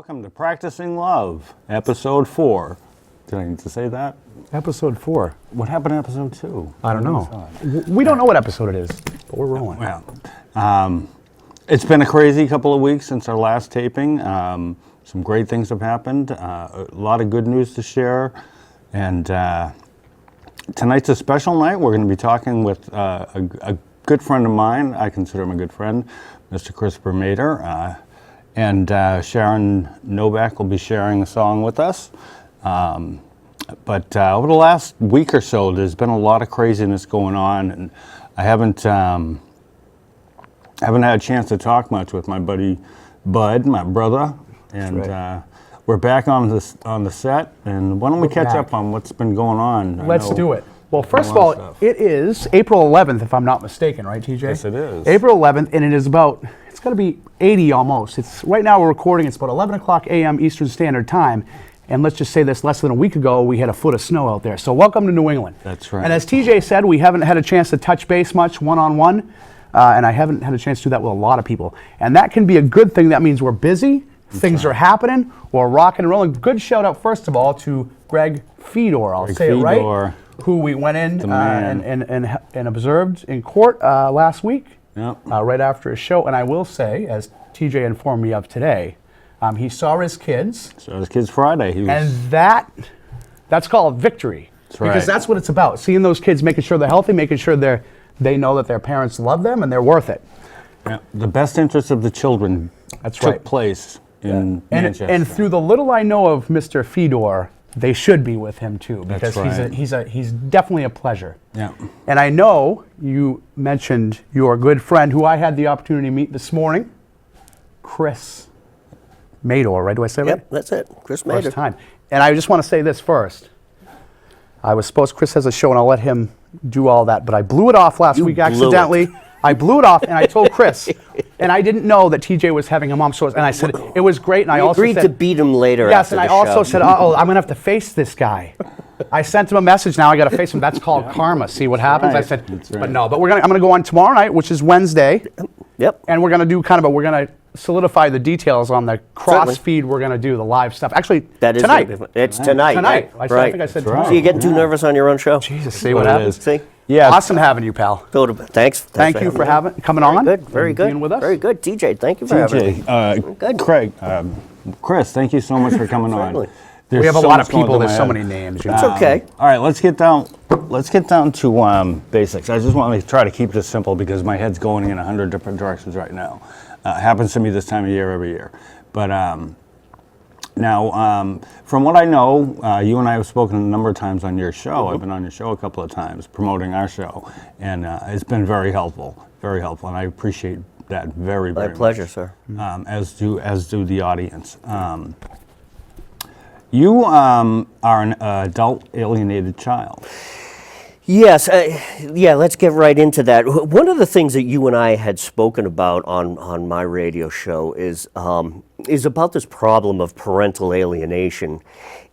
Welcome to Practicing Love, Episode 4. Did I need to say that? Episode 4. What happened to Episode 2? I don't know. We don't know what episode it is, but we're rolling. Well, it's been a crazy couple of weeks since our last taping. Some great things have happened. A lot of good news to share. And tonight's a special night. We're going to be talking with a good friend of mine. I consider him a good friend, Mr. Christopher Maider. And Sharon Novak will be sharing a song with us. But over the last week or so, there's been a lot of craziness going on, and I haven't had a chance to talk much with my buddy Bud, my brother, and right. We're back on the set. And why don't we catch up on what's been going on? Let's do it. Well, first of all, it is April 11th, if I'm not mistaken, right, TJ? Yes, it is. April 11th, and it is about, it's got to be 80 almost. It's right now we're recording, it's about 11 o'clock a.m. Eastern Standard Time. And let's just say this, less than a week ago, we had a foot of snow out there. So welcome to New England. That's right. And as TJ said, we haven't had a chance to touch base much one-on-one, and I haven't had a chance to do that with a lot of people. And that can be a good thing. That means we're busy, things are happening, we're rocking and rolling. Good shout out, first of all, to Greg Fedor, I'll say it right, who we went in and observed in court last week, right after his show. And I will say, as TJ informed me of today, he saw his kids. Saw his kids Friday. And that's called victory. That's right. Because that's what it's about. Seeing those kids, making sure they're healthy, making sure they know that their parents love them and they're worth it. Yeah. The best interests of the children took place in Manchester. And through the little I know of Mr. Fedor, they should be with him too, because he's definitely a pleasure. Yeah. And I know you mentioned your good friend who I had the opportunity to meet this morning, Chris Maider, right? Do I say that? Yep, that's it. Chris Maider. First time. And I just want to say this first. Chris has a show and I'll let him do all that, but I blew it off last week accidentally. I blew it off and I told Chris, and I didn't know that TJ was having a mom show, and I said, it was great, and I also agreed to beat him later. Yes, and I also said, I'm going to have to face this guy. I sent him a message, now I got to face him. That's called karma. See what happens? Right. I said, but no, but I'm going to go on tomorrow night, which is Wednesday. Yep. And we're going to do we're going to solidify the details on the cross feed we're going to do, the live stuff. Actually, that is tonight. It's tonight. Tonight. Right. I think I said tomorrow. So you're getting too nervous on your own show? Jesus, see what happens? See? Yeah. Awesome having you, pal. Thanks. Thank you for coming on. Good. Very good. Being with us. Very good. TJ, thank you for having me. Good. Craig, Chris, thank you so much for coming on. We have a lot of people. There's so many names. It's okay. All right, let's get down to basics. I just want to try to keep this simple because my head's going in 100 different directions right now. It happens to me this time of year every year. But now, from what I know, you and I have spoken a number of times on your show. I've been on your show a couple of times promoting our show, and it's been very helpful, and I appreciate that very much. My pleasure, sir. As do the audience. You are an adult alienated child. Yes, let's get right into that. One of the things that you and I had spoken about on my radio show is about this problem of parental alienation.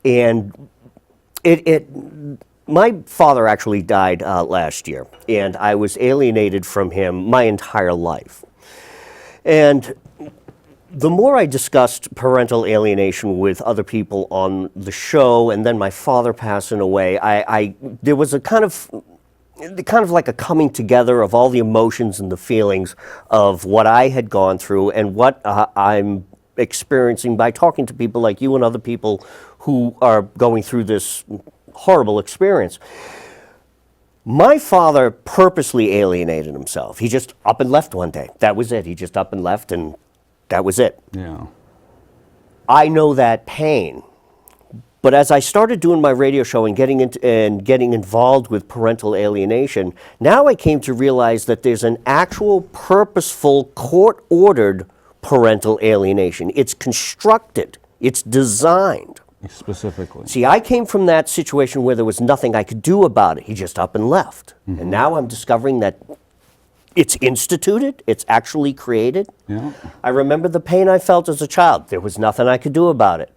And my father actually died last year, and I was alienated from him my entire life. And the more I discussed parental alienation with other people on the show, and then my father passing away, there was a kind of like a coming together of all the emotions and the feelings of what I had gone through and what I'm experiencing by talking to people like you and other people who are going through this horrible experience. My father purposely alienated himself. He just up and left one day. That was it. He just up and left, and that was it. Yeah. I know that pain. But as I started doing my radio show and getting involved with parental alienation, now I came to realize that there's an actual purposeful court-ordered parental alienation. It's constructed. It's designed. Specifically. See, I came from that situation where there was nothing I could do about it. He just up and left. Mm-hmm. And now I'm discovering that it's instituted, it's actually created. Yeah. I remember the pain I felt as a child. There was nothing I could do about it.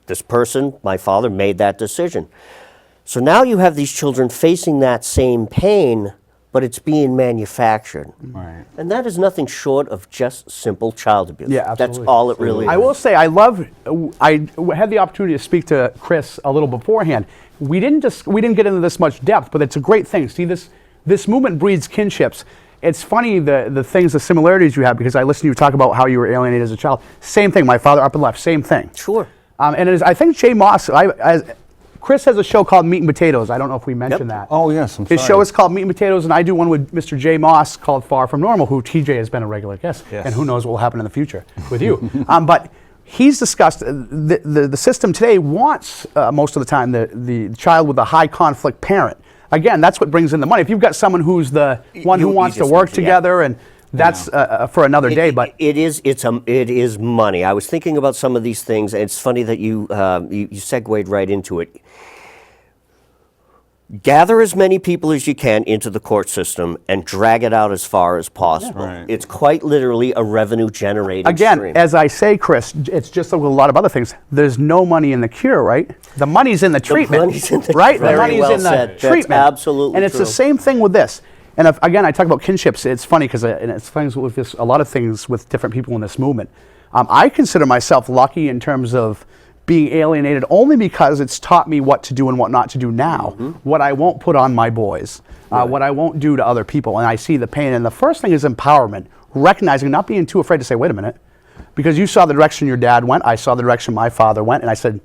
This person, my father, made that decision. So now you have these children facing that same pain, but it's being manufactured. Right. And that is nothing short of just simple child abuse. Yeah, absolutely. That's all it really is. I will say, I had the opportunity to speak to Chris a little beforehand. We didn't get into this much depth, but it's a great thing. See, this movement breeds kinships. It's funny the similarities you have, because I listened to you talk about how you were alienated as a child. Same thing, my father up and left, same thing. Sure. And it is, I think Jay Moss, Chris has a show called Meat and Potatoes. I don't know if we mentioned that. Oh, yes, I'm His sorry. show is called Meat and Potatoes, and I do one with Mr. Jay Moss called Far From Normal, who TJ has been a regular guest, Yes. and who knows what will happen in the future with you. But he's discussed the system today wants most of the time the child with a high conflict parent. Again, that's what brings in the money. If you've got someone who's the one who wants to work together, and that's for another day. But it is money. I was thinking about some of these things, and it's funny that you segued right into it. Gather as many people as you can into the court system and drag it out as far as possible. Yeah. Right. It's quite literally a revenue generating again, stream. as I say, Chris, it's just like with a lot of other things. There's no money in the cure, right? The money's in the treatment, money's in the right? Very The money's well in the said. That's treatment. absolutely And it's true. the same thing with this. And again, I talk about kinships. It's funny because it's funny with this, a lot of things with different people in this movement. I consider myself lucky in terms of being alienated only because it's taught me what to do and what not to do now, what I won't put on my boys, what I won't do to other people, and I see the pain. And the first thing is empowerment, recognizing, not being too afraid to say, wait a minute, because you saw the direction your dad went, I saw the direction my father went, and I said,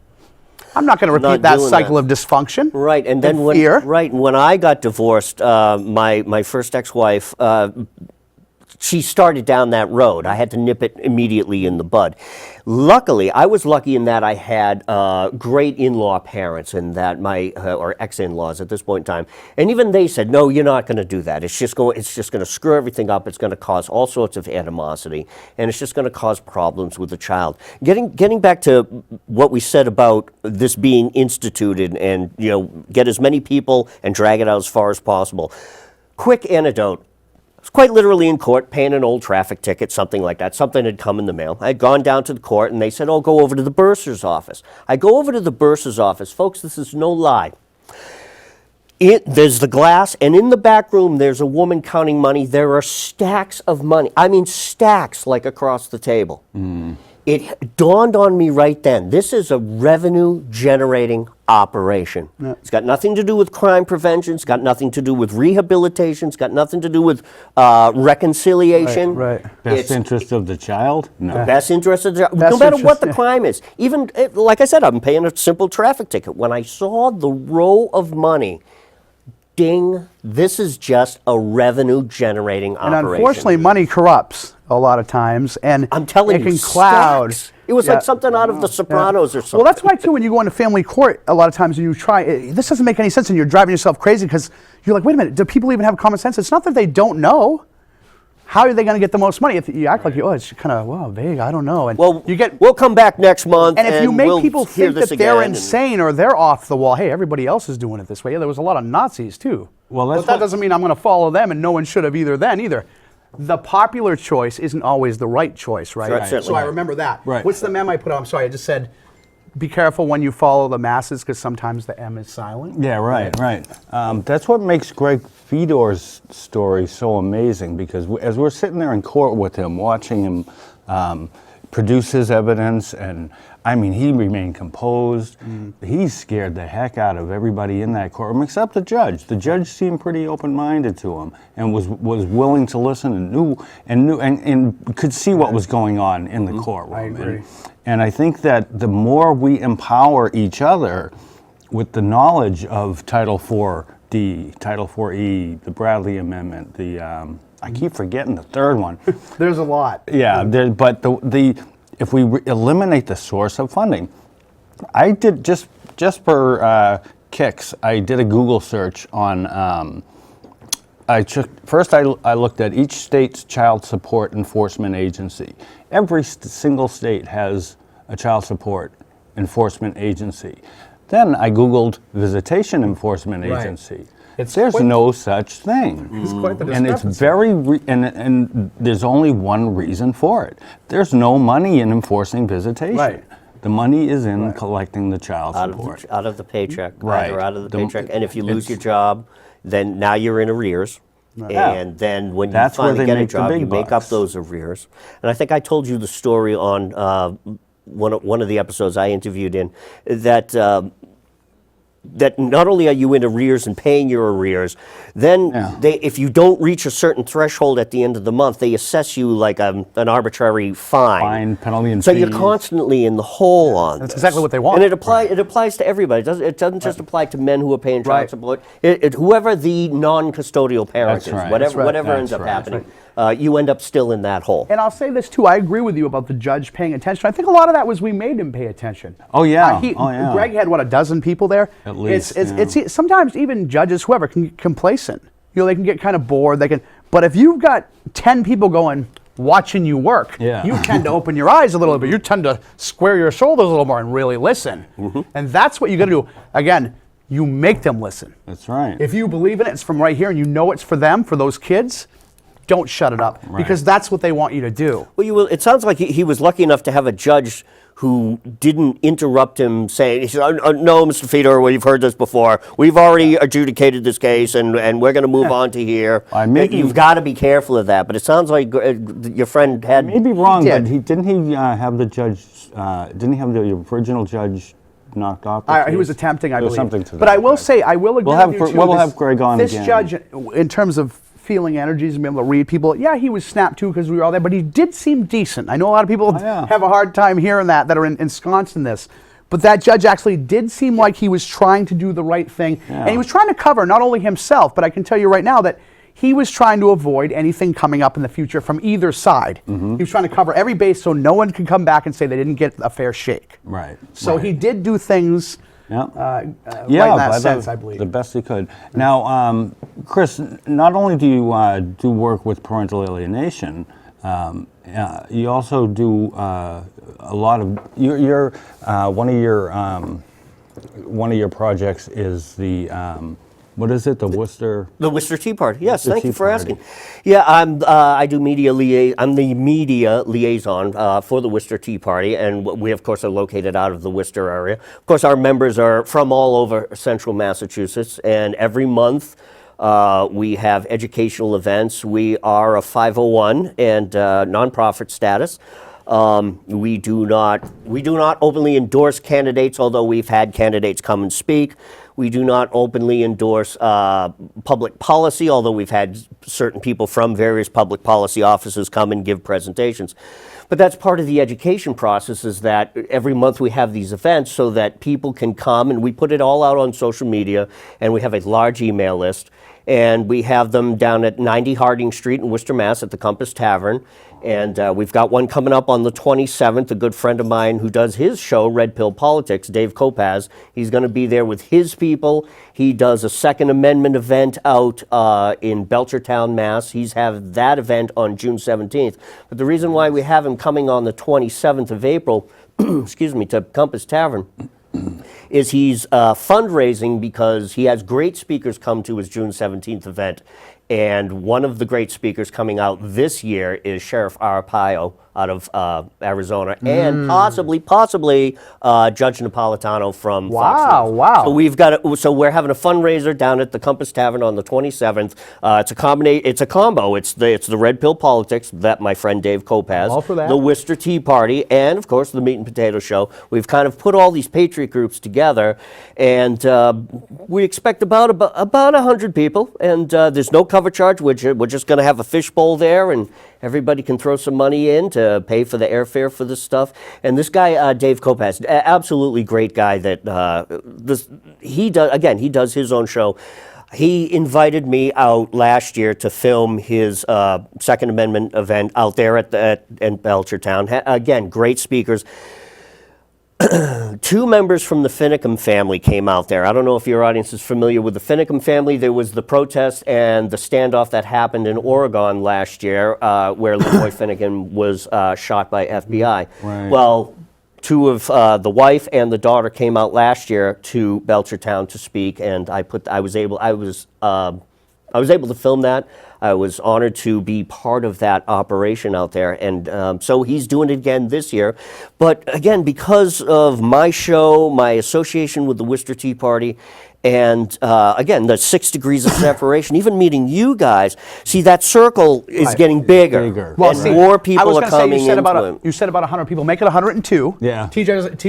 I'm not going to repeat that cycle of dysfunction. Right, and then when I got divorced, my first ex-wife, she started down that road. I had to nip it immediately in the bud. Luckily, I was lucky in that I had great in-law parents, and that or ex-in-laws at this point in time, and even they said, "No, you're not going to do that. It's just going to screw everything up. It's going to cause all sorts of animosity, and it's just going to cause problems with the child." Getting back to what we said about this being instituted, and get as many people and drag it out as far as possible. Quick anecdote. I was quite literally in court paying an old traffic ticket, something like that. Something had come in the mail. I had gone down to the court, and they said, "Oh, go over to the bursar's office." I go over to the bursar's office. Folks, this is no lie. There's the glass, and in the back room, there's a woman counting money. There are stacks of money. I mean, stacks, like across the table. It dawned on me right then, this is a revenue-generating operation. It's got nothing to do with crime prevention. It's got nothing to do with rehabilitation. It's got nothing to do with reconciliation. Right. Best interest of the child? No. Best interest of the child, Best no matter what interest, the crime is. Even, like I said, I'm paying a simple traffic ticket. When I saw the row of money, ding, this is just a revenue-generating operation. And unfortunately, money corrupts a lot of times, and I'm telling it you, can cloud. stacks. It was like something out of The Sopranos or something. Well, that's why too. When you go into family court, a lot of times you try. This doesn't make any sense, and you're driving yourself crazy because you're like, wait a minute, do people even have common sense? It's not that they don't know. How are they going to get the most money? If you act like it's kind of vague, I don't know. And Well, you get. we'll come back next month, And if you make we'll people hear think this that they're again, insane or they're off the wall, hey, everybody else is doing it this way. Yeah, there was a lot of Nazis too. Well, that's but that what- doesn't mean I'm going to follow them, and no one should have either. The popular choice isn't always the right choice, right? Right, certainly. So I remember that. Right. What's the mem I put on? I'm sorry, I just said, be careful when you follow the masses because sometimes the M is silent. Yeah, right. That's what makes Greg Fedor's story so amazing, because as we're sitting there in court with him, watching him produce his evidence, and I mean, he remained composed. He scared the heck out of everybody in that courtroom except the judge. The judge seemed pretty open-minded to him and was willing to listen and could see what was going on in the courtroom. I agree. And I think that the more we empower each other with the knowledge of Title IV-D, Title IV-E, the Bradley Amendment, I keep forgetting the third one. There's a lot. Yeah, but if we eliminate the source of funding, I did just for kicks, I did a Google search on. First I looked at each state's child support enforcement agency. Every single state has a child support enforcement agency. Then I Googled visitation enforcement agency. There's no such thing. It's quite the And it's discrepancy. and there's only one reason for it. There's no money in enforcing visitation. Right. The money is in collecting the child support. out of the paycheck, Right. or out of the paycheck. And if you lose your job, then now you're in arrears. And then when That's you where finally they get a make the job, big you make up bucks. those arrears. And I think I told you the story on one of the episodes I interviewed in, that that not only are you in arrears and paying your arrears, then if you don't reach a certain threshold at the end of the month, they assess you like an arbitrary fine. Penalty, and So fees. you're constantly in the hole on That's this. exactly what they want. And it applies to everybody. It doesn't just apply to men who are paying child Right. support. Whoever the non-custodial parent That's is, right. whatever, That's right. whatever ends That's up right. happening, you end up still in that hole. And I'll say this too. I agree with you about the judge paying attention. I think a lot of that was we made him pay attention. Oh, yeah. Greg had what, a dozen people there. At least, It's sometimes even judges, whoever, can get complacent. They can get kind of bored. But if you've got 10 people watching you work, you tend to open your eyes a little bit. You tend to square your shoulders a little more and really listen. And that's what you got to do. Again, you make them listen. That's right. If you believe in it, it's from right here, and you know it's for them, for those kids. Don't shut it up, because that's what they want you to do. Well, it sounds like he was lucky enough to have a judge who didn't interrupt him saying, he said, no, Mr. Fedor, we've heard this before. We've already adjudicated this case, and we're going to move on to here. You've got to be careful of that. But it sounds like your friend had... I may be wrong, but didn't he have the judge, didn't he have the original judge knocked off the case? He was attempting, I believe. Something to that but I will effect. say, I will agree with you too. We'll have Greg on this again. Judge, in terms of feeling energies and being able to read people, he was snapped too because we were all there, but he did seem decent. I know a lot of people have a hard time hearing that are ensconced in this. But that judge actually did seem like he was trying to do the right thing. And he was trying to cover not only himself, but I can tell you right now that he was trying to avoid anything coming up in the future from either side. He was trying to cover every base so no one could come back and say they didn't get a fair shake. Right. So he did do things right in that sense, I believe. The best he could. Now, Chris, not only do you do work with parental alienation, you also do a lot of one of your projects is the what is it? The Worcester Tea Party. Yes, The thank Tea you for Party. asking. Yeah, I do media I'm the media liaison for the Worcester Tea Party, and we of course are located out of the Worcester area. Of course, our members are from all over central Massachusetts, and every month we have educational events. We are a 501 and nonprofit status. We do not openly endorse candidates, although we've had candidates come and speak. We do not openly endorse public policy, although we've had certain people from various public policy offices come and give presentations. But that's part of the education process, is that every month we have these events so that people can come, and we put it all out on social media, and we have a large email list. And we have them down at 90 Harding Street in Worcester, Mass. At the Compass Tavern. And we've got one coming up on the 27th. A good friend of mine who does his show, Red Pill Politics, Dave Kopaz, he's going to be there with his people. He does a Second Amendment event out in Belchertown, Mass. He's have that event on June 17th. But the reason why we have him coming on the 27th of April, excuse me, to Compass Tavern, is he's fundraising because he has great speakers come to his June 17th event. And one of the great speakers coming out this year is Sheriff Arpaio out of Arizona, and possibly Judge Napolitano from Fox News. Wow. So we're having a fundraiser down at the Compass Tavern on the 27th. It's a combo. It's the Red Pill Politics that my friend Dave Kopaz, all for that. the Worcester Tea Party, and of course the Meat and Potato Show. We've kind of put all these patriot groups together, and we expect about 100 people. And there's no cover charge. We're just going to have a fishbowl there, and everybody can throw some money in to pay for the airfare for this stuff. And this guy, Dave Kopaz, absolutely great guy. He does his own show. He invited me out last year to film his Second Amendment event out there in Belchertown. Again, great speakers. 2 members from the Finicum family came out there. I don't know if your audience is familiar with the Finicum family. There was the protest and the standoff that happened in Oregon last year where LaVoy Finicum was shot by FBI. Right. Well, 2 of the wife and the daughter came out last year to Belchertown to speak, and I was able to film that. I was honored to be part of that operation out there, and so he's doing it again this year. But again, because of my show, my association with the Worcester Tea Party, and again, the 6 degrees of separation, even meeting you guys, see that circle is getting bigger. Well, and see, more people I was are gonna say, coming you said into about it. you said about 100 people. Make it 102. Yeah.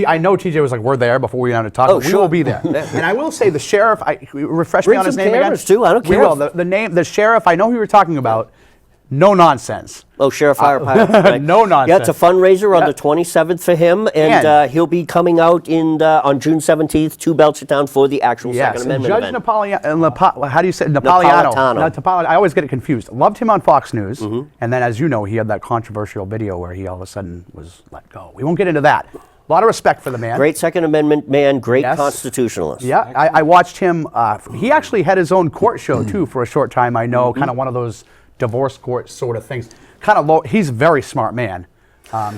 I know TJ was like, we're there before we went to talk. Oh, but we sure. will be there. And I will say the sheriff. Refresh me Bring on his some name cameras, again. too. I don't We care. will. The name, the sheriff. I know who you're talking about. No nonsense. Oh, Sheriff Fire Pilot. Right. No nonsense. Yeah, it's a fundraiser on Yeah. the 27th for him, and he'll be coming out on June 17th to Belchertown for the actual Yes, Second and Amendment Judge event. how do you say Napolitano? Napolitano. I always get it confused. Loved him on Fox News, Mm-hmm. and then, as you know, he had that controversial video where he all of a sudden was let go. We won't get into that. A lot of respect for the man. Great Second Amendment man, great Yes. constitutionalist. Yeah, I watched him. He actually had his own court show too for a short time. I know, Mm-hmm. kind of one of those divorce court sort of things. Kind of low. He's a very smart man.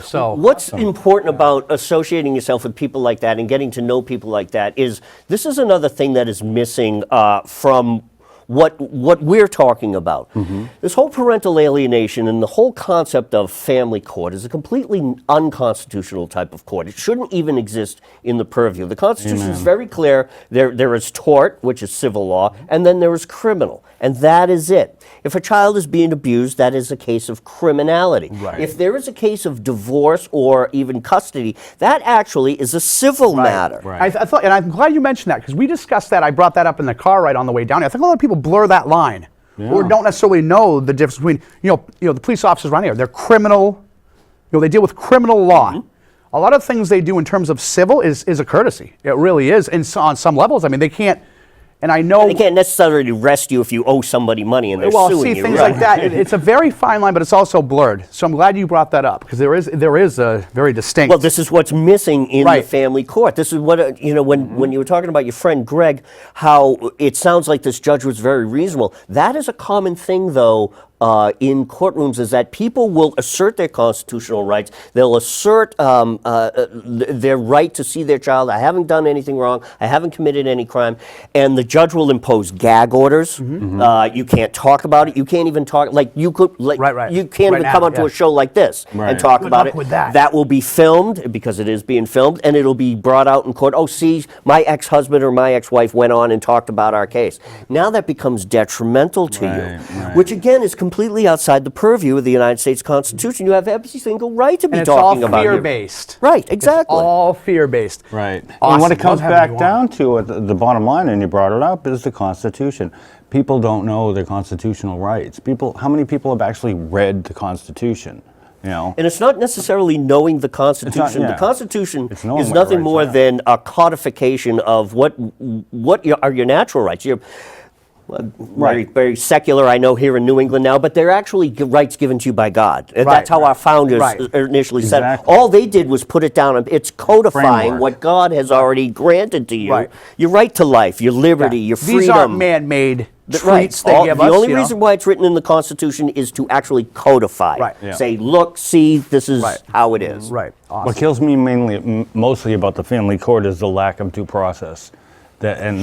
So What's important about associating yourself with people like that and getting to know people like that is this is another thing that is missing from what we're talking about. This whole parental alienation and the whole concept of family court is a completely unconstitutional type of court. It shouldn't even exist in the purview. The Constitution is very clear. There is tort, which is civil law, and then there is criminal, and that is it. If a child is being abused, that is a case of criminality. Right. If there is a case of divorce or even custody, that actually is a civil matter. Right. I thought, and I'm glad you mentioned that because we discussed that. I brought that up in the car right on the way down here. I think a lot of people blur that line or don't necessarily know the difference between the police officers around here. They're criminal. They deal with criminal law. A lot of things they do in terms of civil is a courtesy. It really is. And so on some levels, I mean, they can't. And I know They can't necessarily arrest you if you owe somebody money and they're well, suing see you. things right? like that. It's a very fine line, but it's also blurred. So I'm glad you brought that up because there is a very distinct. Well, this is what's missing in the Right. family court. This is what, when you were talking about your friend Greg, how it sounds like this judge was very reasonable. That is a common thing, though, in courtrooms, is that people will assert their constitutional rights. They'll assert their right to see their child. I haven't done anything wrong. I haven't committed any crime. And the judge will impose gag orders. You can't talk about it. You can't even talk, like you could, like Right. you can't Right even come now, onto yeah. a show like this Right. and talk Good about luck it. with that. That will be filmed because it is being filmed, and it'll be brought out in court. Oh, see, my ex-husband or my ex-wife went on and talked about our case. Now that becomes detrimental to you, Right. which again is completely outside the purview of the United States Constitution. You have every single right to be and it's all talking about your- fear-based. Right, exactly. It's all fear-based. Right. Awesome. And what it comes Love having back you on. down to, the bottom line, and you brought it up, is the Constitution. People don't know their constitutional rights. How many people have actually read the Constitution? And it's not necessarily knowing the Constitution. yeah. The Constitution It's knowing is what your nothing rights more are. than a codification of what are your natural rights. Very, very secular, I know, here in New England now, but they're actually rights given to you by God. And Right, that's how our founders right. initially said. Exactly. All they did was put it down. It's codifying Framework. what God has already granted to you. Right. Your right to life, your liberty, your freedom. These aren't man-made treats they give the us. only reason why it's written in the Constitution is to actually codify. Right. Yeah. Say, look, see, this is Right. how it is. Right. Awesome. What kills me mostly about the family court is the lack of due process.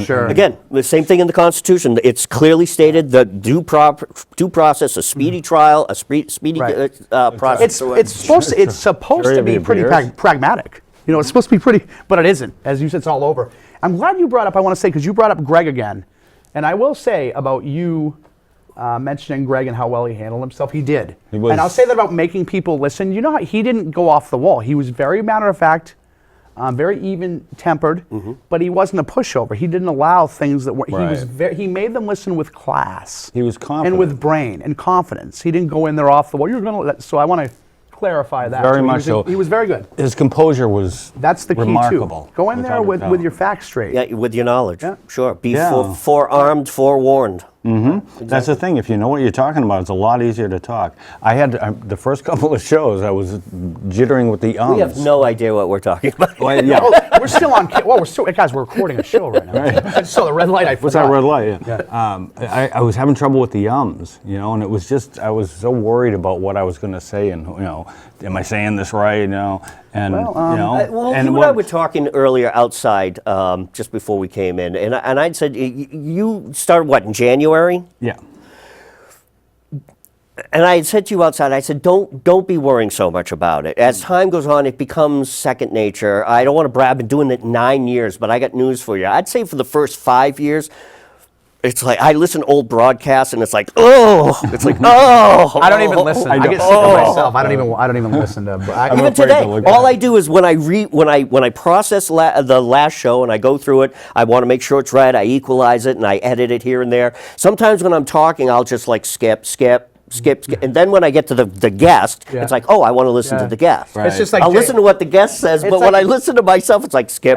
Sure. Again, the same thing in the Constitution. It's clearly stated that due process, a speedy trial, a speedy Right. process. It's supposed to be pretty pragmatic. It's supposed to be pretty, but it isn't. As you said, it's all over. I'm glad you brought up. I want to say because you brought up Greg again, and I will say about you mentioning Greg and how well he handled himself. He did, and I'll say that about making people listen. You know how he didn't go off the wall. He was very matter of fact. Very even-tempered, but he wasn't a pushover. He didn't allow things that were. Right. He made them listen with class. He was confident. and with brain and confidence. He didn't go in there off the wall. You're going to. So I want to clarify that. Very So much so. He was very good. His composure was That's the key remarkable. too. Go in there without a doubt. with your facts straight. Yeah, with your knowledge. Yeah. Sure. Be Yeah. forearmed, forewarned. That's the thing. If you know what you're talking about, it's a lot easier to talk. I had the first couple of shows, I was jittering with the ums. We have no idea what we're talking about. Well, yeah. Oh, we're still on. Well, guys, we're recording a show right now. I just saw the red light. I What's forgot. that red light? Yeah. I was having trouble with the ums, and it was just, I was so worried about what I was going to say, and am I saying this right? And Well, Well, you and I were talking earlier outside, just before we came in, and I'd said you started what in January? Yeah. and I had said to you outside, I said, don't be worrying so much about it. As time goes on, it becomes second nature. I don't want to brag. I've been doing it 9 years, but I got news for you. I'd say for the first 5 years, it's like I listen to old broadcasts, and it's like, oh, it's like, oh. I don't even listen. I get sick of myself. I don't even listen to. Even afraid to today, look all at I do is when I process the last show and I go through it, I want to make sure it's right. I equalize it and I edit it here and there. Sometimes when I'm talking, I'll just like skip, and then when I get to the guest, it's like, oh, I want to listen to the guest. It's just like I'll listen to what the guest says, but when I listen to myself, it's like skip.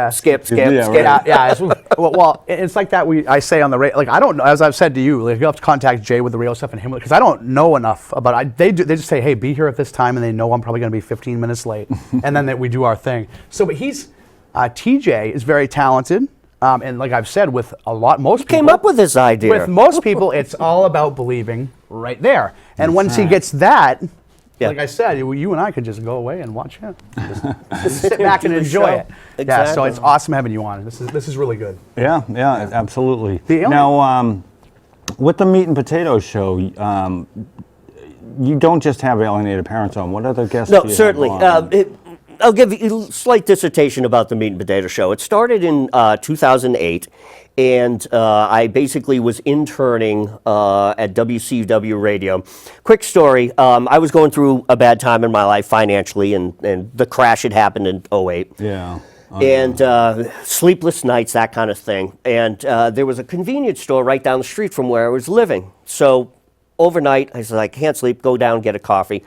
Yeah. Well, it's like that. I say on the radio, like I don't know. As I've said to you, like you have to contact Jay with the radio stuff and him because I don't know enough about. They just say, hey, be here at this time, and they know I'm probably going to be 15 minutes late, and then we do our thing. So, but TJ is very talented. And like I've said, with most people Came up with this idea. With most people, it's all about believing right there. And once he gets that, like I said, you and I could just go away and watch him. Just sit back and enjoy it. Exactly. Yeah, so it's awesome having you on. This is really good. Yeah, absolutely. The Now, with the meat and potatoes show, you don't just have alienated parents on. What other guests do No, you certainly. have on? I'll give you a slight dissertation about the Meat and Potato Show. It started in 2008, and I basically was interning at WCW Radio. Quick story, I was going through a bad time in my life financially, and the crash had happened in '08. Yeah. And sleepless nights, that kind of thing. And there was a convenience store right down the street from where I was living. So overnight, I said, I can't sleep, go down, get a coffee.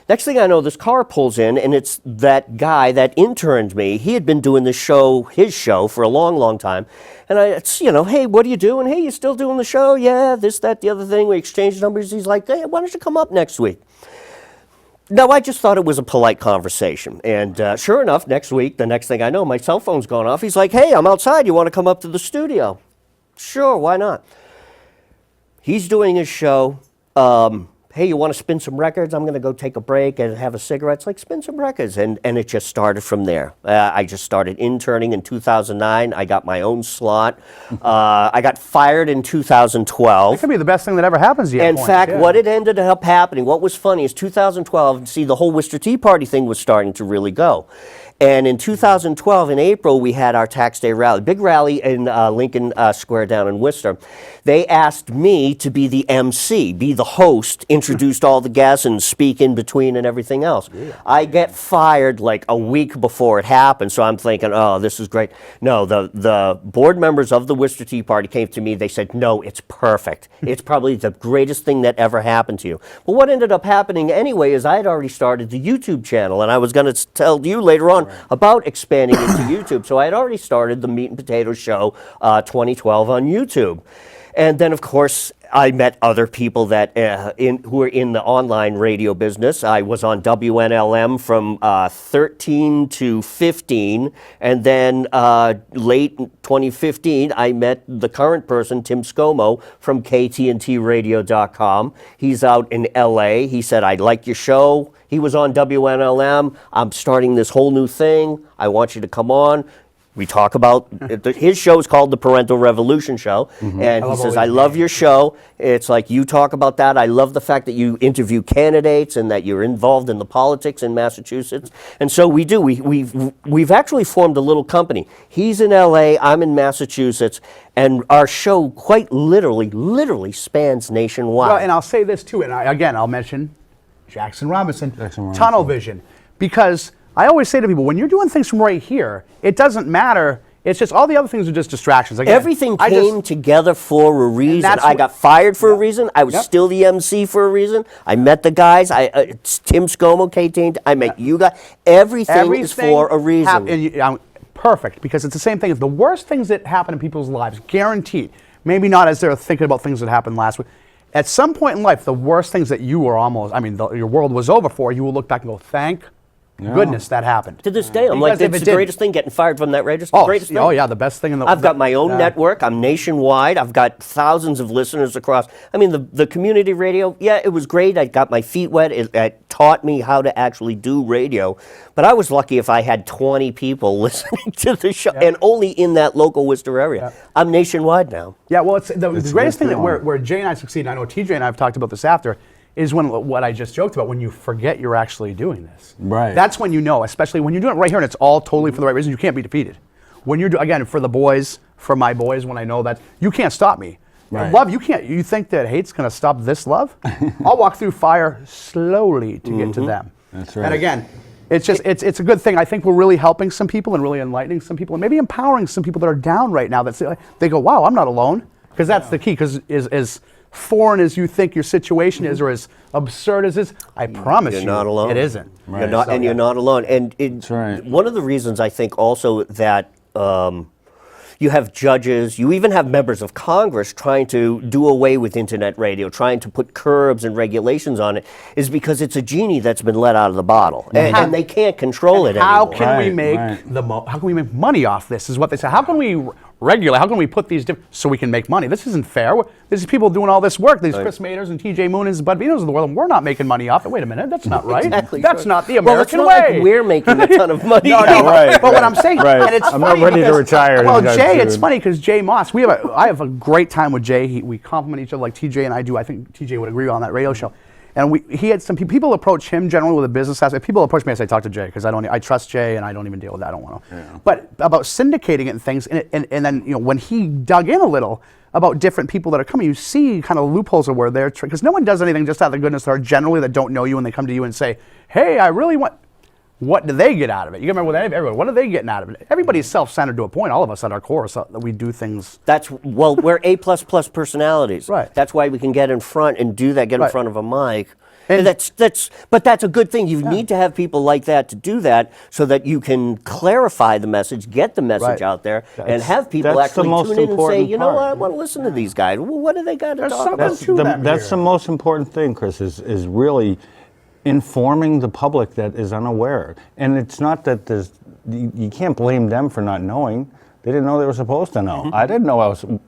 Next thing I know, this car pulls in, and it's that guy that interned me. He had been doing his show for a long, long time. And hey, what are you doing? Hey, you still doing the show? Yeah, this, that, the other thing. We exchanged numbers. He's like, hey, why don't you come up next week? No, I just thought it was a polite conversation. And sure enough, next week, the next thing I know, my cell phone's gone off. He's like, hey, I'm outside. You want to come up to the studio? Sure, why not? He's doing his show. Hey, you want to spin some records? I'm going to go take a break and have a cigarette. It's like, spin some records. And it just started from there. I just started interning in 2009. I got my own slot. I got fired in 2012. It could be the best thing that ever happens to you. In fact, what it ended up happening, what was funny is 2012, see, the whole Worcester Tea Party thing was starting to really go. And in 2012, in April, we had our Tax Day rally, big rally in Lincoln Square down in Worcester. They asked me to be the MC, be the host, introduced all the guests and speak in between and everything else. Yeah. I get fired like a week before it happened, so I'm thinking, oh, this is great. No, the board members of the Worcester Tea Party came to me. They said, no, it's perfect. It's probably the greatest thing that ever happened to you. But what ended up happening anyway is I had already started the YouTube channel, and I was going to tell you later on about expanding into YouTube. So I had already started the Meat and Potatoes Show 2012 on YouTube. And then, of course, I met other people that who are in the online radio business. I was on WNLM from 13 to 15, and then late 2015, I met the current person, Tim Scomo, from KTNTradio.com. He's out in LA. He said, I like your show. He was on WNLM. I'm starting this whole new thing. I want you to come on. We talk about, his show is called The Parental Revolution Show, and he says, I love your show. It's like you talk about that. I love the fact that you interview candidates and that you're involved in the politics in Massachusetts. And so we do. We've actually formed a little company. He's in LA, I'm in Massachusetts, and our show quite literally spans nationwide. Well, and I'll say this too, and I'll mention Jackson Robinson, Tunnel Vision, because I always say to people, when you're doing things from right here, it doesn't matter. It's just all the other things are just distractions. Again, everything came together for a reason. I got fired for a reason. I was still the MC for a reason. I met the guys. Tim Scomo, KT, I met you guys. Everything is for a reason. Perfect, because it's the same thing. If the worst things that happen in people's lives, guaranteed, maybe not as they're thinking about things that happened last week, at some point in life, the worst things that you were your world was over for, you will look back and go, thank goodness that happened. To this day, I'm like, it's the greatest thing, getting fired from that radio. It's the greatest thing. Oh, yeah, the best thing in the world. I've got my own network. I'm nationwide. I've got thousands of listeners across. I mean, the community radio, yeah, it was great. I got my feet wet. It taught me how to actually do radio. But I was lucky if I had 20 people listening to the show, and only in that local Worcester area. I'm nationwide now. Yeah, well, it's the greatest thing that where Jay and I succeed, and I know TJ and I have talked about this after, is when what I just joked about, when you forget you're actually doing this. Right. That's when you know, especially when you're doing it right here and it's all totally for the right reason, you can't be defeated. When you're again, for the boys, for my boys, when I know that, you can't stop me. Right. Love, you think that hate's gonna stop this love? I'll walk through fire slowly to get to them. That's right. And again, it's just it's a good thing. I think we're really helping some people and really enlightening some people and maybe empowering some people that are down right now. They go, wow, I'm not alone. Because that's the key. Because as foreign as you think your situation is, or as absurd as it is, I promise You're not alone. it isn't. Right. You're not, So, and you're not alone. And That's right. one of the reasons I think also that you have judges, you even have members of Congress trying to do away with internet radio, trying to put curbs and regulations on it, is because it's a genie that's been let out of the bottle, and they can't control it How anymore. can we Right, make right. how can we make money off this? Is what they say. How can we regulate? How can we put these so we can make money? This isn't fair. This is people doing all this work. These Chris Maiders and TJ Moonans and Bud Venos of the world, and we're not making money off it. Wait a minute, that's not right. Exactly. That's not the Well, it's American not way. like we're making a ton of money. No, no, Right, but what I'm saying, right. and it's I'm not funny ready to because- retire Well, anytime Jay, it's soon. funny because Jay Moss, I have a great time with Jay. We compliment each other like TJ and I do. I think TJ would agree on that radio show. And he had some people approach him generally with a business aspect. People approach me, I say, talk to Jay, because I trust Jay and I don't even deal with that. I don't want to. Yeah. But about syndicating it and things, and then when he dug in a little about different people that are coming, you see kind of loopholes of where they're, because no one does anything just out of the goodness of their heart generally that don't know you and they come to you and say, hey, I really want. What do they get out of it? You remember with everybody, what are they getting out of it? Everybody's self-centered to a point, all of us at our core, so that we do things. We're A++ personalities. Right. That's why we can get in front and do that, get in Right. front of a mic. And- But that's a good thing. You need to have people like that to do that so that you can clarify the message, get the message Right. out there, and have people that's the actually most tune in and say, important you know what, I part. want to listen to these guys. Well, what do they got to There's talk something about? to that That's here. the most important thing, Chris, is really informing the public that is unaware. And it's not that you can't blame them for not knowing. They didn't know they were supposed to know. I didn't know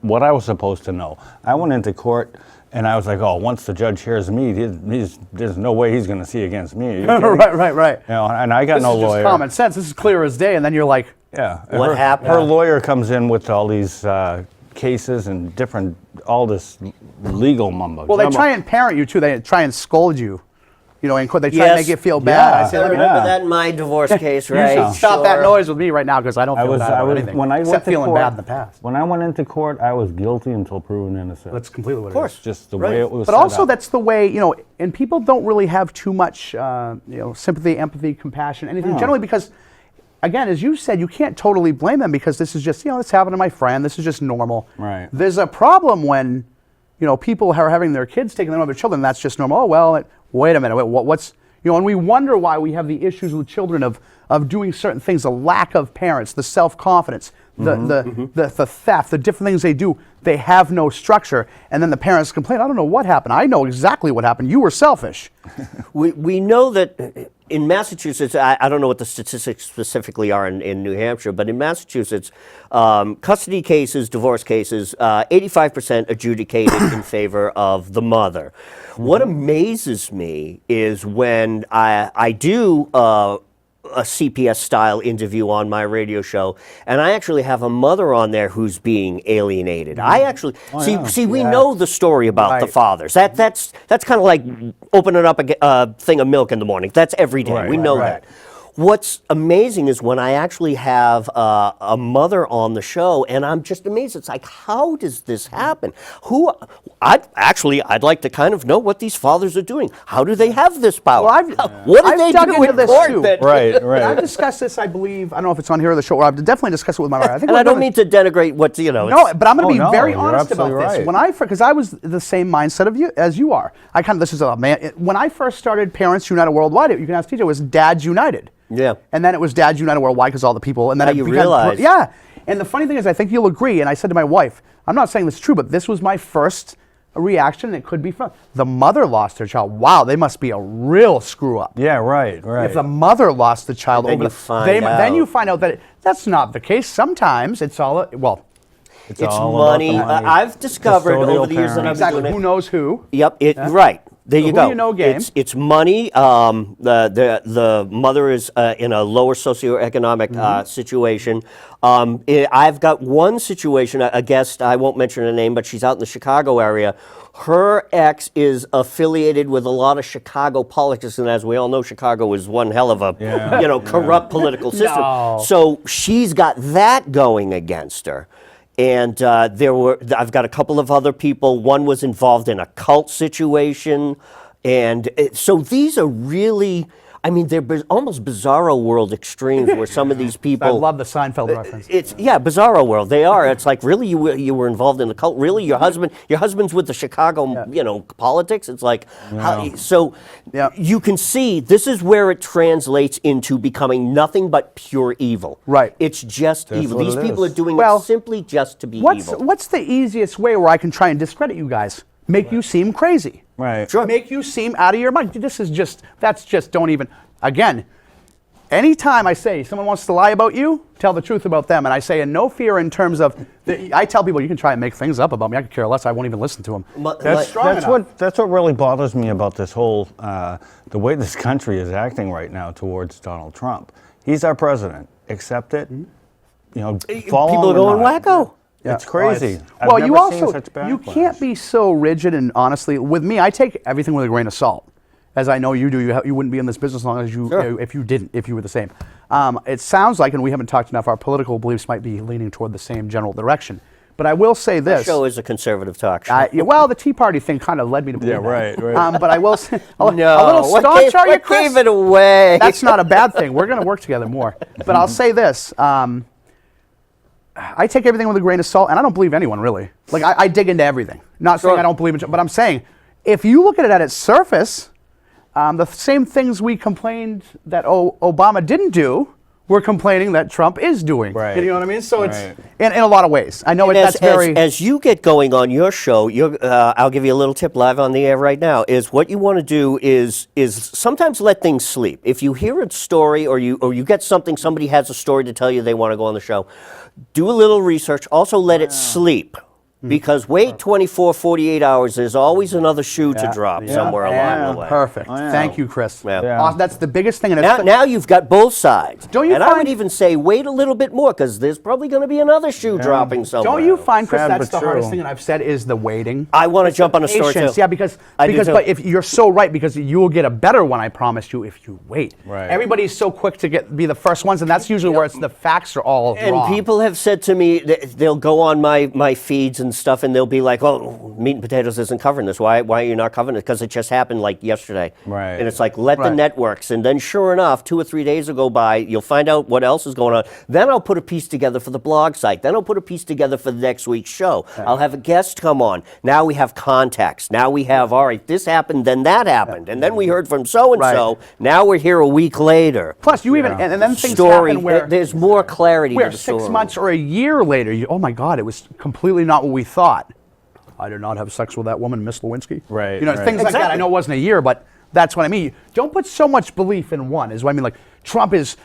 what I was supposed to know. I went into court and I was like, oh, once the judge hears me, there's no way he's going to see against me. Are you kidding? Right. You know, and I got This no is just lawyer. common sense. This is clear as day, and then you're like, Yeah. What happened? Her lawyer comes in with all these cases and all this legal mumbo. well, they jumbo. try and parent you too. They try and scold you. In court, they try and Yes. make you feel bad. Yeah. I say, I let me remember Yeah. that in my divorce case, you right? stop that Sure. noise with me right now because I don't feel bad about anything. when I except went to feeling court, bad in the past. When I went into court, I was guilty until proven innocent. That's completely what Of course. just the Right. way it was. But set also, up. that's the way, and people don't really have too much, sympathy, empathy, compassion, anything. No. Generally, because, again, as you said, you can't totally blame them because this is just, this happened to my friend. This is just normal. Right. There's a problem when, people are having their kids taking them over their children. That's just normal. Oh, well, wait a minute. What's, and we wonder why we have the issues with children of doing certain things, the lack of parents, the self-confidence, the theft, the different things they do. They have no structure, and then the parents complain, I don't know what happened. I know exactly what happened. You were selfish. We know that in Massachusetts, I don't know what the statistics specifically are in New Hampshire, but in Massachusetts, custody cases, divorce cases, 85% adjudicated in favor of the mother. What amazes me is when I do a CPS-style interview on my radio show, and I actually have a mother on there who's being alienated. I actually we know the story about the Right. fathers. That's kind of like opening up a thing of milk in the morning. That's every day. We know that. What's amazing is when I actually have a mother on the show, and I'm just amazed. It's like, how does this happen? I'd like to kind of know what these fathers are doing. How do they have this power? Well, what do I've they dug do into in this court too. that- Right. I've discussed this, I believe, I don't know if it's on here or the show, or I've definitely discussed it with my wife. And I don't mean to denigrate what, No, but I'm going to be no, very you're honest about absolutely this. right. Because I was the same mindset of you as you are. When I first started Parents United Worldwide, you can ask TJ, it was Dads United. Yeah. And then it was Dads United Worldwide because all the people. And then Now it you became- realize. Yeah. And the funny thing is, I think you'll agree, and I said to my wife, I'm not saying this is true, but this was my first reaction, and it could be fun. The mother lost her child. Wow, they must be a real screw up. Yeah. Right. If the mother lost the child Then over you the, find then you out. find out that that's not the case. Sometimes it's all, It's all about money. the money. I've discovered Custodial over the years that I've been exactly doing who it. knows who. Yep, right. There you who go. do you know game. It's money. The mother is in a lower socioeconomic situation. I've got one situation, a guest, I won't mention her name, but she's out in the Chicago area. Her ex is affiliated with a lot of Chicago politics, and as we all know, Chicago is one hell of a corrupt political system. No. So she's got that going against her. And I've got a couple of other people. One was involved in a cult situation. And so these are really, I mean, they're almost bizarro world extremes where some of these people. I love the Seinfeld reference. It's bizarro world. They are. It's like, really, you were involved in the cult. Really, your husband's with the Chicago, politics. It's like, you can see this is where it translates into becoming nothing but pure evil. Right. It's just evil. what These it people is. are doing Well, it simply just to be What's evil. what's the easiest way where I can try and discredit you guys? Make you seem crazy. Right. Sure. Make you seem out of your mind. Don't even, again, anytime I say someone wants to lie about you, tell the truth about them. And I say in no fear in terms of, I tell people you can try and make things up about me. I could care less. I won't even listen to them. That's what really bothers me about this whole, the way this country is acting right now towards Donald Trump. He's our president. Accept it. Follow People are him or going not. wacko. It's crazy. Well, I've you never seen also such you backlash. can't be so rigid, and honestly, with me, I take everything with a grain of salt, as I know you do. You wouldn't be in this business as long as you if you were the same. It sounds like, and we haven't talked enough, our political beliefs might be leaning toward the same general direction. But I will say this: The show is a conservative talk show. well, the Tea Party thing kind of led me to believe that. right. But I will say, a little what staunch, are you, what Chris? gave it away? That's not a bad thing. We're going to work together more. But I'll say this. I take everything with a grain of salt, and I don't believe anyone, really. Like, I dig into everything. Not saying I don't believe in, but I'm saying, if you look at it at its surface, the same things we complained that Obama didn't do, we're complaining that Trump is doing. Right. You know what I mean? So Right. it's, in a lot of ways. I know And that's very... as you get going on your show, I'll give you a little tip live on the air right now, is what you want to do is sometimes let things sleep. If you hear a story or you get something, somebody has a story to tell you they want to go on the show, do a little research. Also let it sleep. Because wait 24, 48 hours, there's always another shoe to drop somewhere along the way. Perfect. Thank you, Chris. Yeah. Awesome. That's the biggest thing. And Now you've got both sides. Don't you and I find- would even say wait a little bit more because there's probably going to be another shoe dropping somewhere. don't you find, Chris, Sad that's but the hardest true. thing that I've said is the waiting? I want to jump on a story too. Patience, yeah, because I do too. but if you're so right, because you will get a better one, I promise you, if you wait. Right. Everybody's so quick to be the first ones, and that's usually where it's the facts are all And wrong. people have said to me, they'll go on my feeds and stuff, and they'll be like, "Oh, Meat and Potatoes isn't covering this. Why are you not covering it? Because it just happened like yesterday." Right. And it's like, let the Right. networks. And then, sure enough, 2 or 3 days will go by. You'll find out what else is going on. Then I'll put a piece together for the blog site. Then I'll put a piece together for the next week's show. I'll have a guest come on. Now we have context. Now we have, all right, this happened, then that happened, and then we heard from so and so. Right. Now we're here a week later. Plus, you even and then things Story. happen where There's more clarity where to the 6 story. months or a year later, oh my God, it was completely not what we thought. I did not have sex with that woman, Miss Lewinsky. Right, You know, right. things like that. I Exactly. know it wasn't a year, but that's what I mean. Don't put so much belief in one. Is what I mean. Like Trump is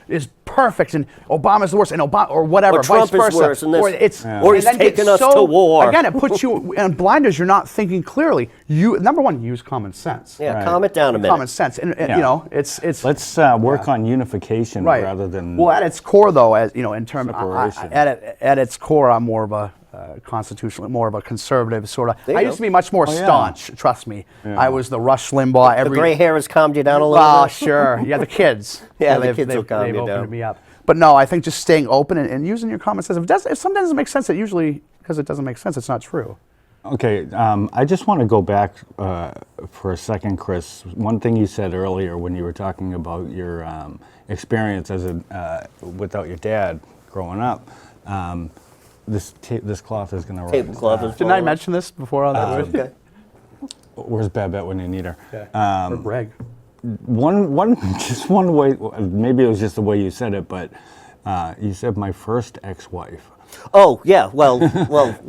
perfect and Obama's the worst, and Obama or whatever. Or Trump vice is versa. worse, and this- or it's Or he's and then taking it's us to war. Again, it puts you in blinders. You're not thinking clearly. You number one, use common sense. Yeah, Right. calm it down a minute. Common sense, and Yeah. you know, it's Let's work on unification right. rather than well, at its core, though, as you know, in terms Separation. at its core, I'm more of a constitutional, more of a conservative sort of. There I you used go. to be much more yeah. staunch. Trust me, I was the Rush Limbaugh. The gray hair has calmed you down a little Well, bit. sure. Yeah, the kids. Yeah, the they've- kids will they've- calm they've you opened down. me up. But no, I think just staying open and using your common sense. If something doesn't make sense, it usually because it doesn't make sense, it's not true. Okay, I just want to go back for a second, Chris. One thing you said earlier when you were talking about your experience as without your dad growing up. This cloth is going to Tablecloth is Didn't I mention this before on that? Okay. Where's Babette when you need her? Or Greg. Just one way. Maybe it was just the way you said it, but you said my first ex-wife. Oh yeah, well,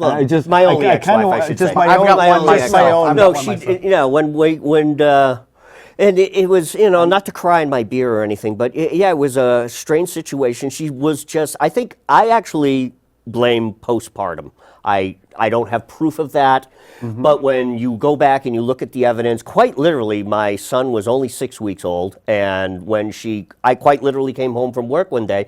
I just- my only I ex-wife, kinda I wa- should just say. my I've own- got one only myself. ex-wife. I've No, got one she, myself. you know, and it was, you know, not to cry in my beer or anything, but yeah, it was a strange situation. She was just, I think I actually blame postpartum. I don't have proof of that, but when you go back and you look at the evidence, quite literally, my son was only 6 weeks old, and when I quite literally came home from work one day,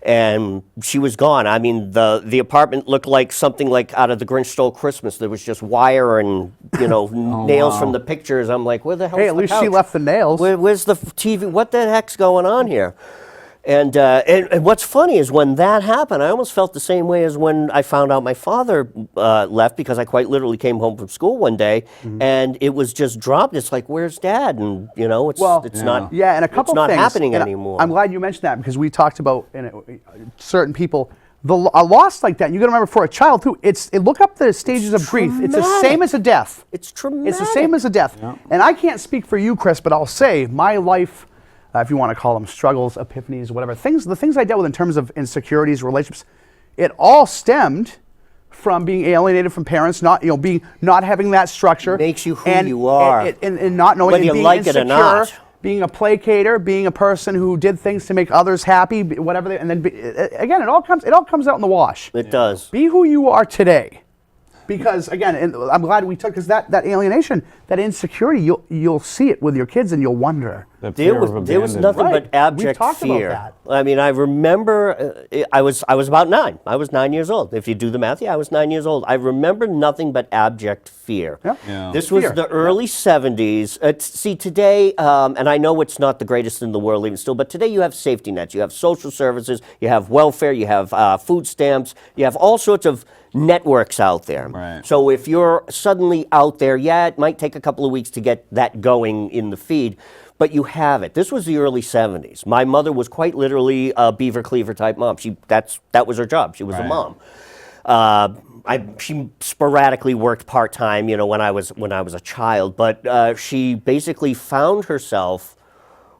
and she was gone. I mean, the apartment looked like something like out of The Grinch Stole Christmas. There was just wire and, nails wow. from the pictures. I'm like, where the hell? Hey, at least she left the nails. Where's the TV? What the heck's going on here? And what's funny is when that happened, I almost felt the same way as when I found out my father left, because I quite literally came home from school one day and it was just dropped. It's like, where's Dad? And it's not. Yeah, and a couple it's not things, happening and anymore. I'm glad you mentioned that, because we talked about certain people. A loss like that, you got to remember, for a child too. Look up the stages of grief. It's the same as a death. It's traumatic. It's the same as a death. Yeah. And I can't speak for you, Chris, but I'll say my life, if you want to call them struggles, epiphanies, whatever, the things I dealt with in terms of insecurities, relationships, it all stemmed from being alienated from parents, not having that structure. Makes you who you are. And not knowing, Whether you being like it or insecure, not. being a placater, being a person who did things to make others happy, whatever. And then again, it all comes out in the wash. It does. Be who you are today. Because again, and I'm glad we took, because that alienation, that insecurity, you'll see it with your kids, and you'll wonder. That fear There of was abandonment. nothing Right. but abject We've talked about fear. that. I mean, I remember I was about 9. I was 9 years old. If you do the math, I was 9 years old. I remember nothing but abject fear. Yeah. Yeah. This was Fear. the early 70s. See, today, and I know it's not the greatest in the world even still, but today you have safety nets. You have social services. You have welfare. You have food stamps. You have all sorts of networks out there. Right. So if you're suddenly out there, it might take a couple of weeks to get that going in the feed, but you have it. This was the early 70s. My mother was quite literally a beaver cleaver type mom. That was her job. She was a Right. mom. She sporadically worked part-time, when I was a child, but she basically found herself.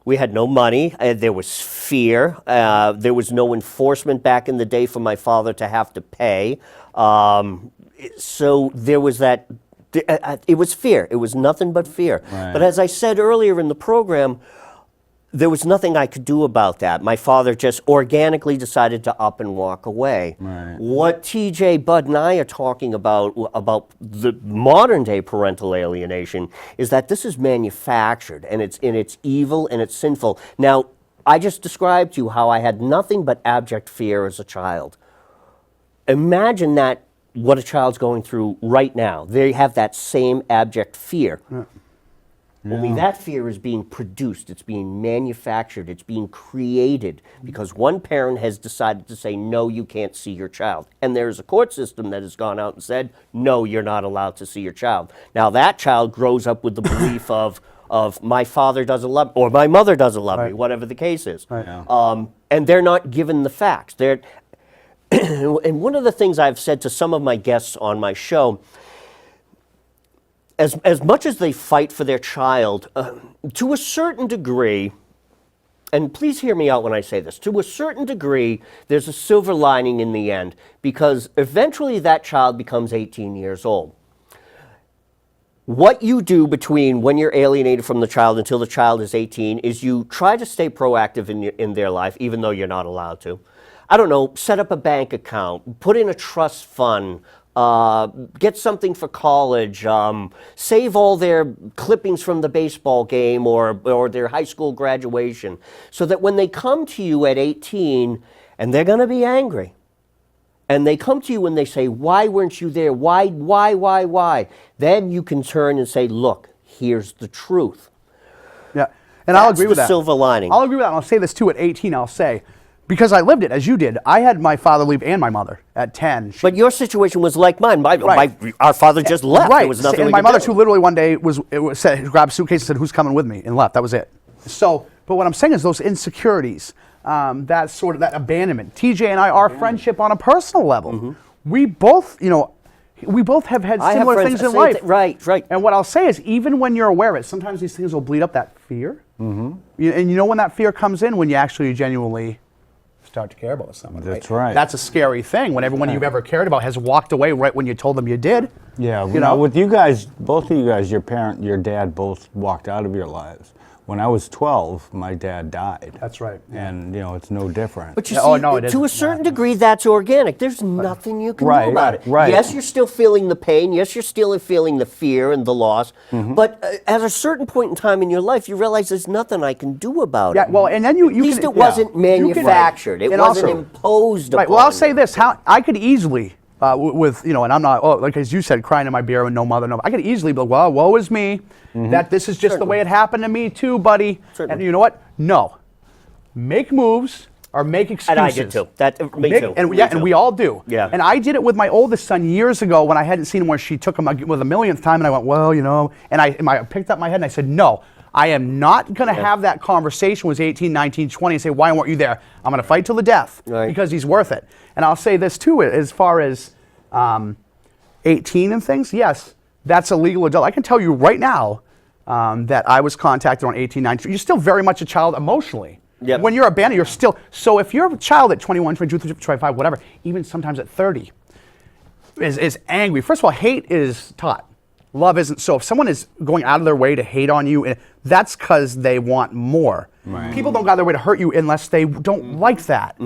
We had no money. There was fear. There was no enforcement back in the day for my father to have to pay. So there was that. It was fear. It was nothing but fear. Right. But as I said earlier in the program, there was nothing I could do about that. My father just organically decided to up and walk away. Right. What TJ, Bud, and I are talking about the modern day parental alienation is that this is manufactured, and it's evil and it's sinful. Now, I just described to you how I had nothing but abject fear as a child. Imagine that, what a child's going through right now. They have that same abject fear. Yeah. Only that fear is being produced, it's being manufactured, it's being created because one parent has decided to say, no, you can't see your child. And there's a court system that has gone out and said, no, you're not allowed to see your child. Now that child grows up with the belief of my father doesn't love me, or my mother doesn't love me, whatever the case is. Right. Yeah. And they're not given the facts. And one of the things I've said to some of my guests on my show, as much as they fight for their child, to a certain degree, and please hear me out when I say this, to a certain degree, there's a silver lining in the end, because eventually that child becomes 18 years old. What you do between when you're alienated from the child until the child is 18 is you try to stay proactive in their life, even though you're not allowed to. I don't know, set up a bank account, put in a trust fund, get something for college, save all their clippings from the baseball game or their high school graduation, so that when they come to you at 18, and they're going to be angry, and they come to you and they say, why weren't you there? Why? Then you can turn and say, look, here's the truth. Yeah, and I'll agree with that. That's the silver lining. I'll agree with that. And I'll say this too. At 18, I'll say, because I lived it as you did. I had my father leave and my mother at 10. But your situation was like mine. Right. Our father just left. Right. There was nothing and we my could mother do. too, literally one day grabbed a suitcase and said, "Who's coming with me?" and left. That was it. So, but what I'm saying is those insecurities, that sort of that abandonment. TJ and I, our friendship on a personal level, we both, we both have had I have similar friends things that in say life. right. And what I'll say is, even when you're aware of it, sometimes these things will bleed up that fear. And you know when that fear comes in, when you actually genuinely start to care about someone. That's right. That's a scary thing when everyone you've ever cared about has walked away right when you told them you did. Yeah, with you guys, both of you guys, your dad both walked out of your lives. when I was 12, my dad died. That's right. And, you know, it's no different. But you Yeah, see, oh, no, it to isn't. a certain degree, that's organic. There's nothing you can Right, do about it. right. Yes, you're still feeling the pain. Yes, you're still feeling the fear and the loss. But at a certain point in time in your life, you realize there's nothing I can do about Yeah, it. well, and then you At least can, it wasn't manufactured. It And wasn't also- imposed upon Right. Well, I'll say you. this: how I could easily, with you know, and I'm not like as you said, crying in my beer and no mother, no. I could easily be like, well, woe is me. That this is just the way it happened to me too, buddy. Certainly. And you know what? No, make moves or make excuses. And I did too. Me too. And Me yeah, too. and we all do. Yeah. And I did it with my oldest son years ago when I hadn't seen him, where she took him with a millionth time, and I went, well, you know, and I picked up my head and I said, no, I am not going to have that conversation with 18, 19, 20 and say, why weren't you there? I'm going to fight till the death because he's worth it. And I'll say this too, as far as 18 and things, yes, that's a legal adult. I can tell you right now that I was contacted on 18, 19. You're still very much a child emotionally. Yep. When you're abandoned, you're still, so if you're a child at 21, 22, 25, whatever, even sometimes at 30, is angry. First of all, hate is taught. Love isn't. So if someone is going out of their way to hate on you, that's because they want more. Right. People don't go out of their way to hurt you unless they don't like that.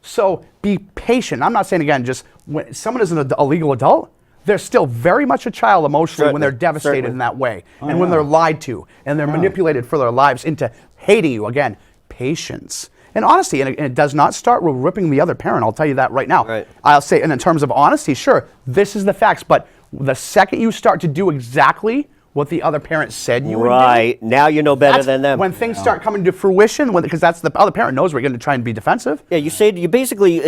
So be patient. I'm not saying, again, just when someone is a legal adult, they're still very much a child emotionally when they're devastated in that way. And when they're lied to and they're manipulated for their lives into hating you. Again, patience. And honesty, and it does not start with ripping the other parent, I'll tell you that right now. Right. I'll say, and in terms of honesty, sure, this is the facts, but the second you start to do exactly what the other parent said you would do, Right. Now you know better that's than them. when things start coming to fruition, because that's the other parent knows we're going to try and be defensive. Yeah, you basically,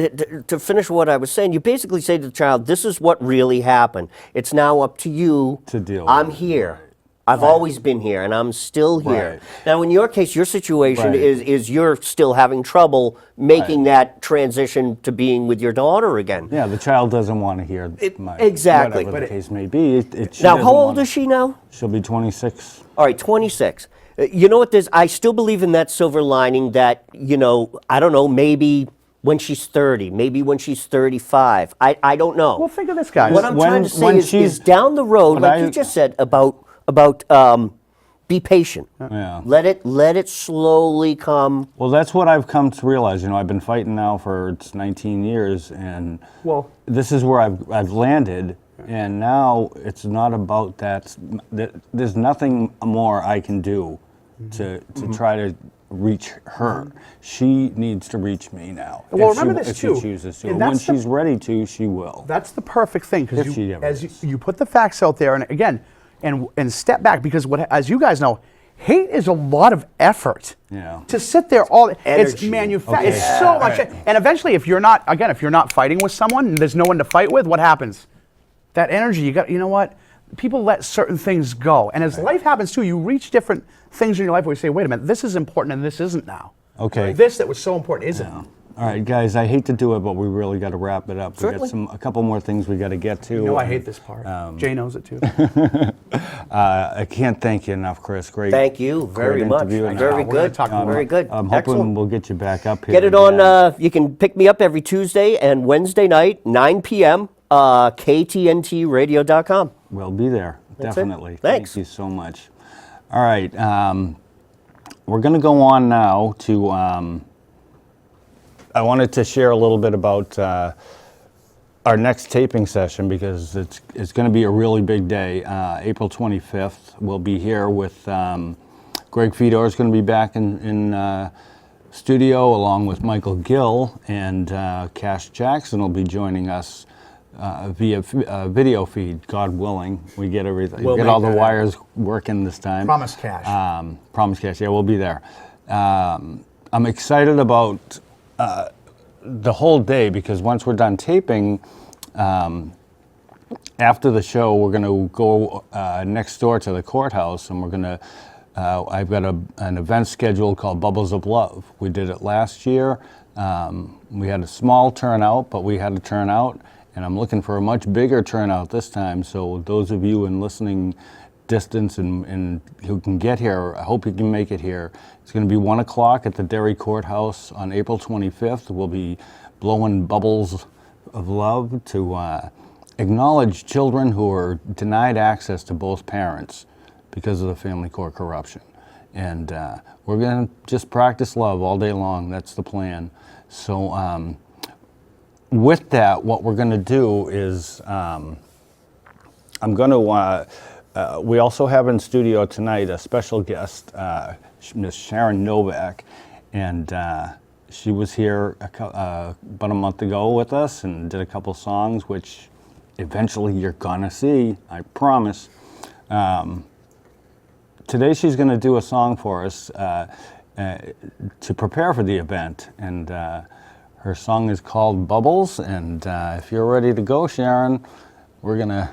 to finish what I was saying, you basically say to the child, this is what really happened. It's now up to you. To deal I'm with it. here. I've always been here, and I'm still here. Right. Now, in your case, your situation Right. is you're still having trouble making that transition to being with your daughter again. Yeah, the child doesn't want to hear exactly. whatever the case may be. Now, how old is she now? She'll be 26. All right, 26. You know what? I still believe in that silver lining that, you know, I don't know, maybe when she's 30, maybe when she's 35. I don't know. Well, think of this, guys. What I'm When- trying to say when is she's- down the road, but like you just said, about be patient. Yeah. Let it slowly come. Well, that's what I've come to realize. You know, I've been fighting now for it's 19 years, and Well- this is where I've landed. And now it's not about that. There's nothing more I can do to try to reach her. She needs to reach me now. Well, if remember she, this if too, she chooses to. and When that's the- she's ready to, she will. That's the perfect thing, If because she ever is. you put the facts out there, and again, and step back, because as you guys know, hate is a lot of effort. Yeah. To sit there it's Energy. manufactured. Okay. It's so much, and eventually, if you're not fighting with someone, and there's no one to fight with, what happens? That energy, you know what? People let certain things go, and as life happens too, you reach different things in your life where you say, wait a minute, this is important, and this isn't now. Okay. This that was so important isn't. All right, guys, I hate to do it, but we really got to wrap it up. Certainly. We got a couple more things we got to get to. You know, I hate this part. Jay knows it too. I can't thank you enough, Chris. Great. Thank you very great much. interview, and Very we're gonna good. talk more. Very good. I'm hoping Excellent. we'll get you back up here. Get it again. on, you can pick me up every Tuesday and Wednesday night, 9 p.m., ktntradio.com. We'll be there, That's it. definitely. Thanks. Thank you so much. All right, we're going to go on now to. I wanted to share a little bit about our next taping session, because it's going to be a really big day. April 25th, we'll be here with Greg Fedor is going to be back in studio, along with Michael Gill, and Cash Jackson will be joining us via video feed, God willing. We get everything. We'll We get make all the that wires working this time. Promise Cash. Promise Cash, yeah, we'll be there. I'm excited about the whole day, because once we're done taping, after the show, we're going to go next door to the courthouse, and we're going to. I've got an event scheduled called Bubbles of Love. We did it last year. We had a small turnout, but we had a turnout, and I'm looking for a much bigger turnout this time. So those of you in listening distance and who can get here, I hope you can make it here. It's going to be 1 o'clock at the Derry Courthouse on April 25th. We'll be blowing bubbles of love to acknowledge children who are denied access to both parents because of the family court corruption. And we're going to just practice love all day long. That's the plan. So with that, what we're going to do is I'm going to, we also have in studio tonight a special guest, Miss Sharon Novak. And she was here about a month ago with us and did a couple songs, which eventually you're going to see, I promise. Today she's going to do a song for us to prepare for the event, and her song is called Bubbles, and if you're ready to go, Sharon, we're going to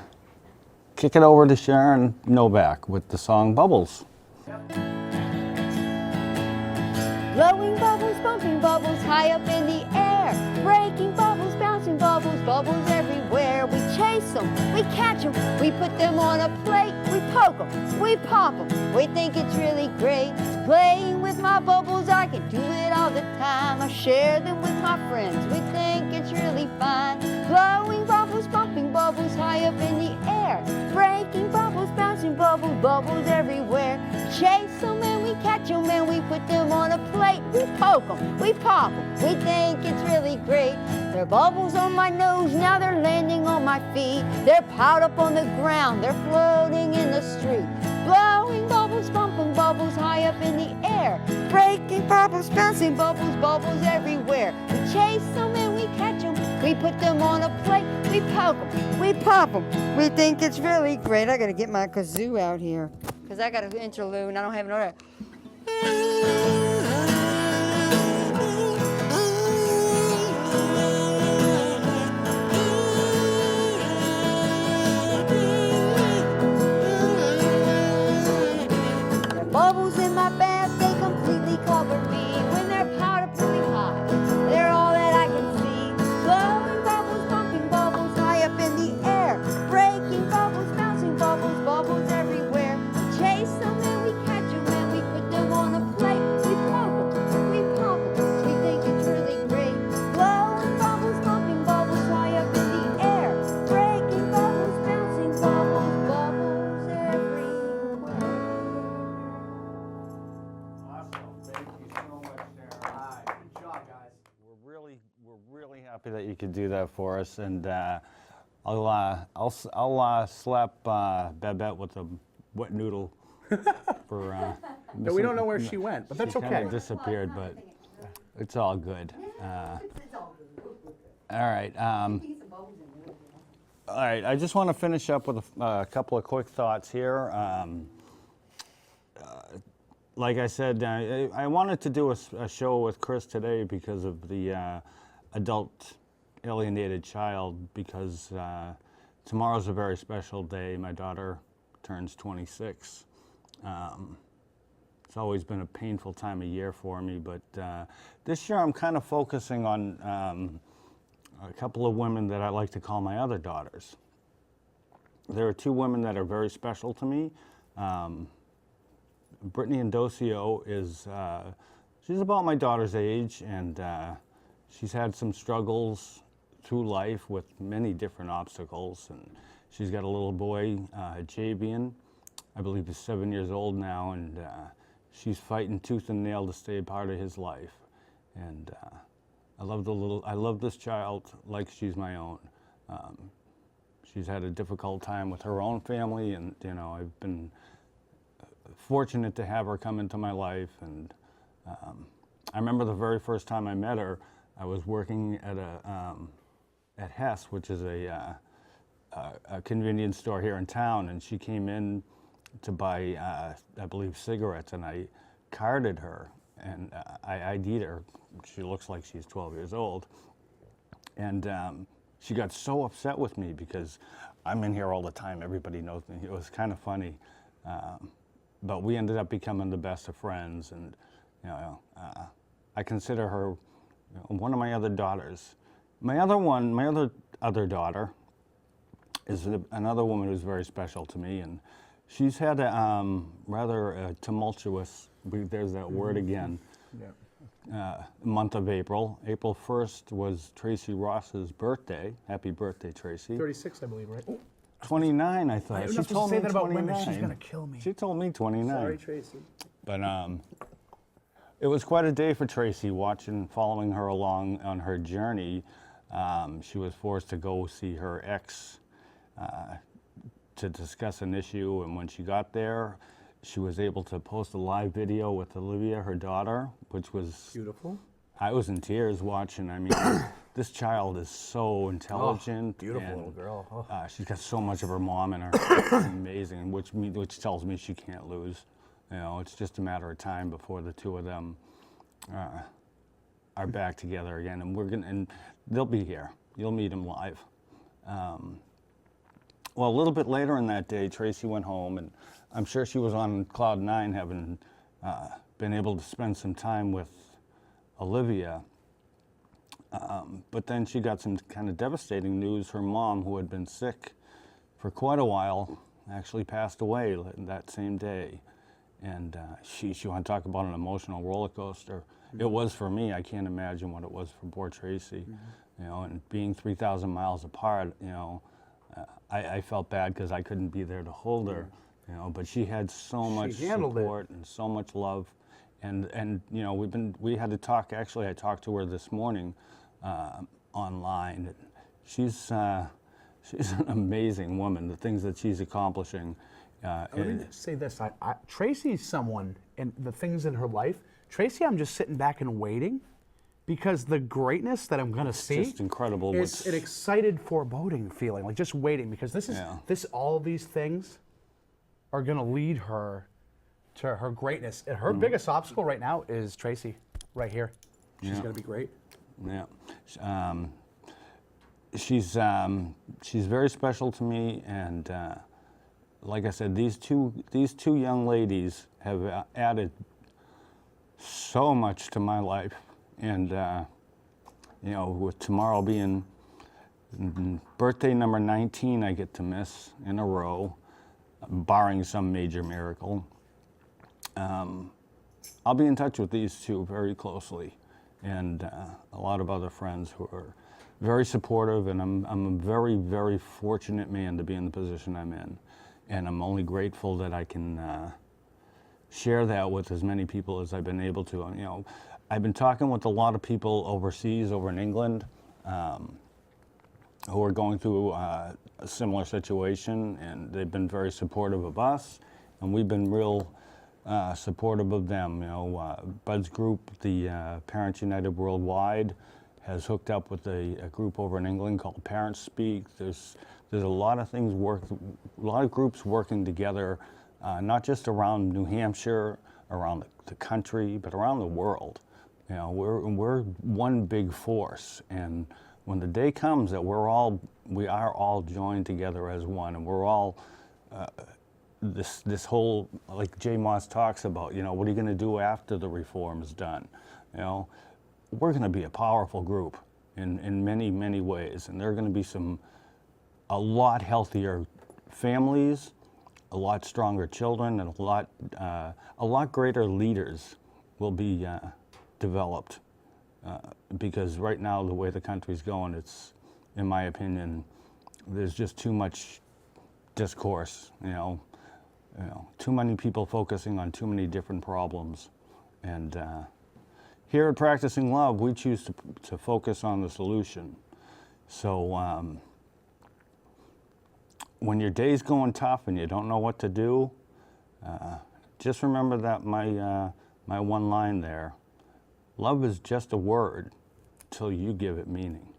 kick it over to Sharon Novak with the song Bubbles. Blowing bubbles, bumping bubbles high up in the air, breaking bubbles, bouncing bubbles, bubbles everywhere. We chase them, we catch them, we put them on a plate, we poke them, we pop them, we think it's really great. Playing with my bubbles, I can do it all the time. I share them with my friends, we think it's really fine. Blowing bubbles, bumping bubbles high up in the air, breaking bubbles, bouncing bubbles, bubbles everywhere. Chase them and we catch them and we put them on a plate. We poke them, we pop them, we think it's really great. There are bubbles on my nose, now they're landing on my feet. They're piled up on the ground, they're floating in the street. Blowing bubbles, bumping bubbles high up in the air, breaking bubbles, bouncing bubbles, bubbles everywhere. We chase them and we catch them, we put them on a plate. We poke them, we pop them, we think it's really great. I gotta get my kazoo out here, because I got an interlude and I don't have an order. The bubbles in my bath, they completely cover me. When they're piled up really high, they're all that I can see. Blowing bubbles, bumping bubbles high up in the air, breaking bubbles, bouncing bubbles, bubbles everywhere. We chase them and we catch them and we put them on a plate. We poke them, we pop them, we think it's really great. Blowing bubbles, bumping bubbles high up in the air, breaking bubbles, bouncing bubbles, bubbles everywhere. Awesome. Thank you so much, Sharon. Good job, guys. We're really happy that you could do that for us, and I'll slap Babette with a wet noodle for. No, we don't know where she went, but that's She kind okay. of disappeared, but it's all good. All right. All right. I just want to finish up with a couple of quick thoughts here. Like I said, I wanted to do a show with Chris today because of the adult alienated child, because tomorrow's a very special day. My daughter turns 26. It's always been a painful time of year for me, but this year I'm kind of focusing on a couple of women that I like to call my other daughters. There are two women that are very special to me. Brittany Indocio is, she's about my daughter's age, and she's had some struggles through life with many different obstacles, and she's got a little boy, Javian, I believe he's 7 years old now, and she's fighting tooth and nail to stay a part of his life. And I love this child like she's my own. She's had a difficult time with her own family, and I've been fortunate to have her come into my life. And I remember the very first time I met her, I was working at at Hess, which is a convenience store here in town, and she came in to buy, I believe, cigarettes, and I carded her, and I ID'd her. She looks like she's 12 years old, and she got so upset with me because I'm in here all the time. Everybody knows me. It was kind of funny. But we ended up becoming the best of friends, and I consider her one of my other daughters. My other daughter is another woman who's very special to me, and she's had a rather tumultuous, there's that word again, month of April. April 1st was Tracy Ross's birthday. Happy birthday, Tracy. 36, I believe, right? 29, I thought. I'm She not supposed told to say me that about women. 29. She's gonna kill me. She told me 29. Sorry, Tracy. But it was quite a day for Tracy, following her along on her journey. She was forced to go see her ex to discuss an issue, and when she got there, she was able to post a live video with Olivia, her daughter, which was Beautiful. I was in tears watching. I mean, this child is so intelligent. Beautiful and, little girl. Oh. She's got so much of her mom in her. It's amazing, which tells me she can't lose. You know, it's just a matter of time before the two of them are back together again, and they'll be here. You'll meet them live. Well, a little bit later in that day, Tracy went home, and I'm sure she was on cloud nine, having been able to spend some time with Olivia. But then she got some kind of devastating news. Her mom, who had been sick for quite a while, actually passed away that same day. And she want to talk about an emotional roller coaster. It was for me. I can't imagine what it was for poor Tracy. You know, and being 3,000 miles apart, you know, I felt bad because I couldn't be there to hold her. You know, but she had so much support and so much love. And you know, we had to talk. Actually, I talked to her this morning online. She's an amazing woman. The things that she's accomplishing. Let me say this: Tracy's someone, and the things in her life. Tracy, I'm just sitting back and waiting, because the greatness that I'm going to see, just incredible. It's an excited, foreboding feeling, like just waiting, because all of these things are going to lead her to her greatness. And her biggest obstacle right now is Tracy, right here. She's going to be great. Yeah. She's very special to me, and like I said, these two young ladies have added so much to my life, and you know, with tomorrow being birthday number 19, I get to miss in a row, barring some major miracle. I'll be in touch with these two very closely, and a lot of other friends who are very supportive, and I'm a very, very fortunate man to be in the position I'm in, and I'm only grateful that I can share that with as many people as I've been able to. You know, I've been talking with a lot of people overseas, over in England, who are going through a similar situation, and they've been very supportive of us, and we've been real supportive of them. You know, Bud's group, the Parents United Worldwide, has hooked up with a group over in England called Parents Speak. There's a lot of things a lot of groups working together, not just around New Hampshire, around the country, but around the world. You know, we're one big force, and when the day comes that we are all joined together as one, and we're all this whole, like Jay Moss talks about, you know, what are you going to do after the reform is done? You know, we're going to be a powerful group in many, many ways, and there are going to be a lot healthier families, a lot stronger children, and a lot greater leaders will be developed, because right now the way the country's going, it's, in my opinion, there's just too much discourse. You know, too many people focusing on too many different problems, and here at Practicing Love, we choose to focus on the solution. So when your day's going tough and you don't know what to do, just remember that my one line there: love is just a word till you give it meaning.